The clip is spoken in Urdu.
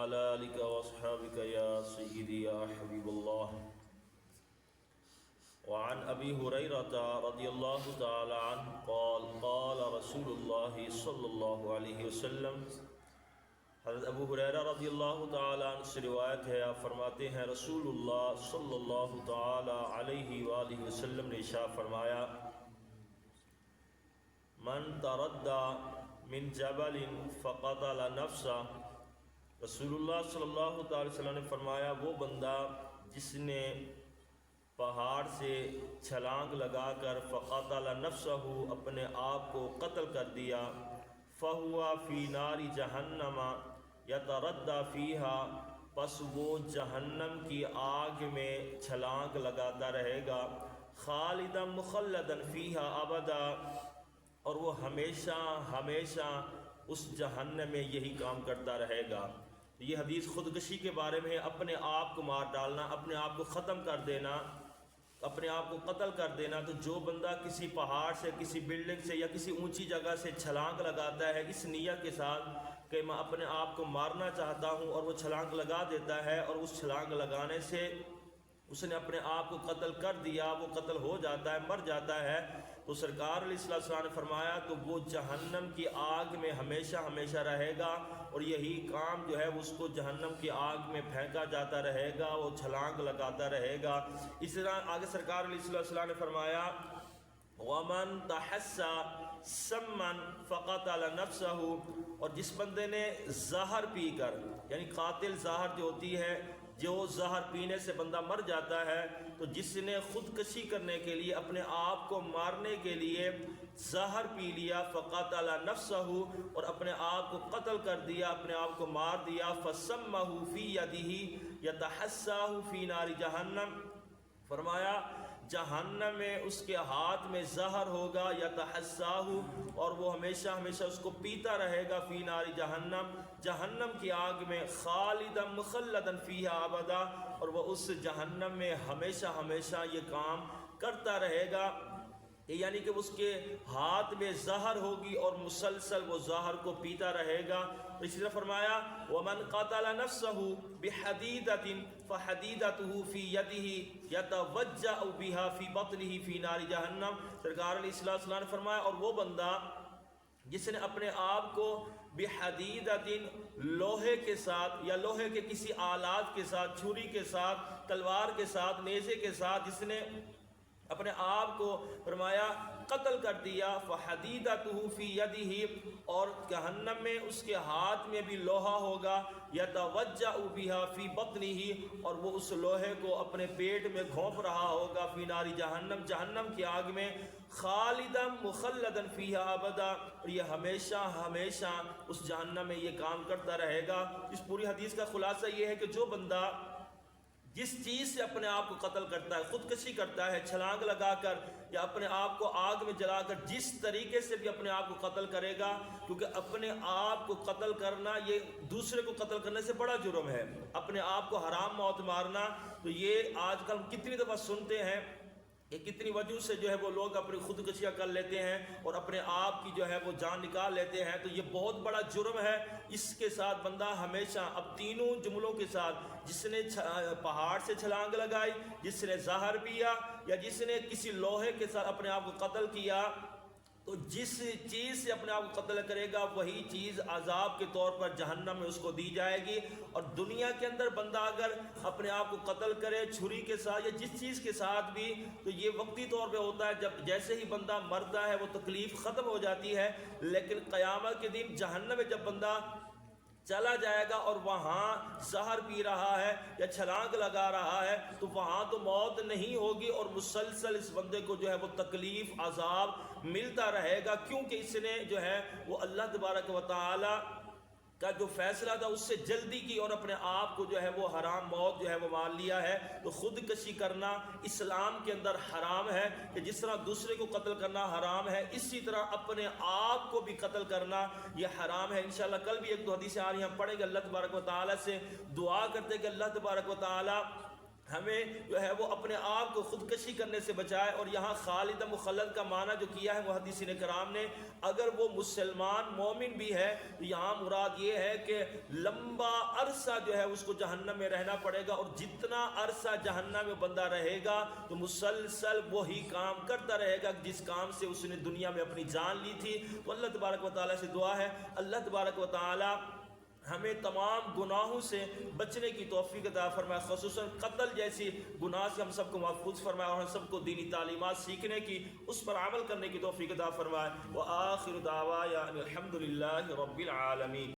وعلى آلك وأصحابك يا سيدي يا حبيب الله. وعن أبي هريرة رضي الله تعالى عنه قال قال رسول الله صلى الله عليه وسلم. حضرت ابو ہریرہ رضی اللہ تعالیٰ عنہ سے روایت ہے، آپ فرماتے ہیں رسول اللہ صلی اللہ تعالیٰ علیہ وآلہ وسلم نے ارشاد فرمایا: من تردى من جبل فقتل نفسا. رسول اللہ صلی اللہ تعالی وسلم نے فرمایا وہ بندہ جس نے پہاڑ سے چھلانگ لگا کر فقتل نفسہ اپنے آپ کو قتل کر دیا، فہو فی نار جہنم یتردى فیہا، پس وہ جہنم کی آگ میں چھلانگ لگاتا رہے گا، خالدا مخلدا فیہا ابدا، اور وہ ہمیشہ ہمیشہ اس جہنم میں یہی کام کرتا رہے گا. یہ حدیث خودکشی کے بارے میں ہے، اپنے آپ کو مار ڈالنا، اپنے آپ کو ختم کر دینا، اپنے آپ کو قتل کر دینا. تو جو بندہ کسی پہاڑ سے، کسی بلڈنگ سے یا کسی اونچی جگہ سے چھلانگ لگاتا ہے اس نیت کے ساتھ کہ میں اپنے آپ کو مارنا چاہتا ہوں، اور وہ چھلانگ لگا دیتا ہے اور اس چھلانگ لگانے سے اس نے اپنے آپ کو قتل کر دیا، وہ قتل ہو جاتا ہے، مر جاتا ہے، تو سرکار علیہ السلام نے فرمایا تو وہ جہنم کی آگ میں ہمیشہ ہمیشہ رہے گا، اور یہی کام جو ہے اس کو جہنم کی آگ میں پھینکا جاتا رہے گا، وہ چھلانگ لگاتا رہے گا. اس طرح آگے سرکار علیہ السلام نے فرمایا: وَمَن تَحَسَّى سَمًّا فَقَتَلَ نَفْسَهُ. اور جس بندے نے زہر پی کر، یعنی قاتل زہر جو ہوتی ہے، جو زہر پینے سے بندہ مر جاتا ہے، تو جس نے خودکشی کرنے کے لیے، اپنے آپ کو مارنے کے لیے زہر پی لیا، فَقَتَلَ نَفْسَهُ، اور اپنے آپ کو قتل کر دیا، اپنے آپ کو مار دیا، فَسَمَّهُ فِي يَدِهِ يَتَحَسَّاهُ فِي نَارِ جَهَنَّمَ. فرمایا جہنم میں اس کے ہاتھ میں زہر ہوگا، یتحساہ، اور وہ ہمیشہ ہمیشہ اس کو پیتا رہے گا، فی نار جہنم، جہنم کی آگ میں، خالدا مخلدا فیہا ابدا، اور وہ اس جہنم میں ہمیشہ ہمیشہ یہ کام کرتا رہے گا. یعنی کہ اس کے ہاتھ میں زہر ہوگی اور مسلسل وہ زہر کو پیتا رہے گا. اسی طرح فرمایا: وَمَنْ قَتَلَ نَفْسَهُ بِحَدِيدَةٍ فَحَدِيدَتُهُ فِي يَدِهِ يَتَوَجَّأُ بِهَا فِي بَطْنِهِ فِي نَارِ جَهَنَّمَ. سرکار علیہ السلام نے فرمایا اور وہ بندہ جس نے اپنے آپ کو بحدیدۃ، لوہے کے ساتھ یا لوہے کے کسی آلات کے ساتھ، چھری کے ساتھ، تلوار کے ساتھ، نیزے کے ساتھ جس نے اپنے آپ کو فرمایا قتل کر دیا، فحدیدتہ فی یدہ، اور جہنم میں اس کے ہاتھ میں بھی لوہا ہوگا، یتوجع بہا فی بطنہ، اور وہ اس لوہے کو اپنے پیٹ میں گھونپ رہا ہوگا، فی ناری جہنم، جہنم کی آگ میں، خالدا مخلدا فیہا ابدا، اور یہ ہمیشہ ہمیشہ اس جہنم میں یہ کام کرتا رہے گا. اس پوری حدیث کا خلاصہ یہ ہے کہ جو بندہ جس چیز سے اپنے آپ کو قتل کرتا ہے، خودکشی کرتا ہے، چھلانگ لگا کر یا اپنے آپ کو آگ میں جلا کر، جس طریقے سے بھی اپنے آپ کو قتل کرے گا، کیونکہ اپنے آپ کو قتل کرنا یہ دوسرے کو قتل کرنے سے بڑا جرم ہے. اپنے آپ کو حرام موت مارنا، تو یہ آج کل کتنی دفعہ سنتے ہیں کہ کتنی وجہ سے جو ہے وہ لوگ اپنی خودکشیاں کر لیتے ہیں اور اپنے آپ کی جو ہے وہ جان نکال لیتے ہیں. تو یہ بہت بڑا جرم ہے. اس کے ساتھ بندہ ہمیشہ اب تینوں جملوں کے ساتھ، جس نے پہاڑ سے چھلانگ لگائی، جس نے زہر پیا، یا جس نے کسی لوہے کے ساتھ اپنے آپ کو قتل کیا، تو جس چیز سے اپنے آپ کو قتل کرے گا وہی چیز عذاب کے طور پر جہنم میں اس کو دی جائے گی. اور دنیا کے اندر بندہ اگر اپنے آپ کو قتل کرے چھری کے ساتھ یا جس چیز کے ساتھ بھی، تو یہ وقتی طور پہ ہوتا ہے، جب جیسے ہی بندہ مرتا ہے وہ تکلیف ختم ہو جاتی ہے. لیکن قیامت کے دن جہنم میں جب بندہ چلا جائے گا اور وہاں زہر پی رہا ہے یا چھلانگ لگا رہا ہے، تو وہاں تو موت نہیں ہوگی، اور مسلسل اس بندے کو جو ہے وہ تکلیف عذاب ملتا رہے گا، کیونکہ اس نے جو ہے وہ اللہ تبارک و تعالی کا جو فیصلہ تھا اس سے جلدی کی اور اپنے آپ کو جو ہے وہ حرام موت جو ہے وہ مان لیا ہے. تو خودکشی کرنا اسلام کے اندر حرام ہے، کہ جس طرح دوسرے کو قتل کرنا حرام ہے، اسی طرح اپنے آپ کو بھی قتل کرنا یہ حرام ہے. انشاءاللہ کل بھی ایک دو حدیثیں آ رہی ہیں، ہم پڑھیں گے. اللہ تبارک و تعالیٰ سے دعا کرتے کہ اللہ تبارک و تعالیٰ ہمیں جو ہے وہ اپنے آپ کو خودکشی کرنے سے بچائے۔ اور یہاں خالد مخلد کا معنی جو کیا ہے محدثین کرام نے، اگر وہ مسلمان مومن بھی ہے تو یہاں مراد یہ ہے کہ لمبا عرصہ جو ہے اس کو جہنم میں رہنا پڑے گا، اور جتنا عرصہ جہنم میں بندہ رہے گا تو مسلسل وہی کام کرتا رہے گا جس کام سے اس نے دنیا میں اپنی جان لی تھی۔ تو اللہ تبارک و تعالیٰ سے دعا ہے اللہ تبارک و تعالیٰ ہمیں تمام گناہوں سے بچنے کی توفیق عطا فرمائے، خصوصاً قتل جیسی گناہ سے ہم سب کو محفوظ فرمائے، اور ہم سب کو دینی تعلیمات سیکھنے کی، اس پر عمل کرنے کی توفیق عطا فرمائے۔ وآخر دعوانا الحمد للہ رب العالمین۔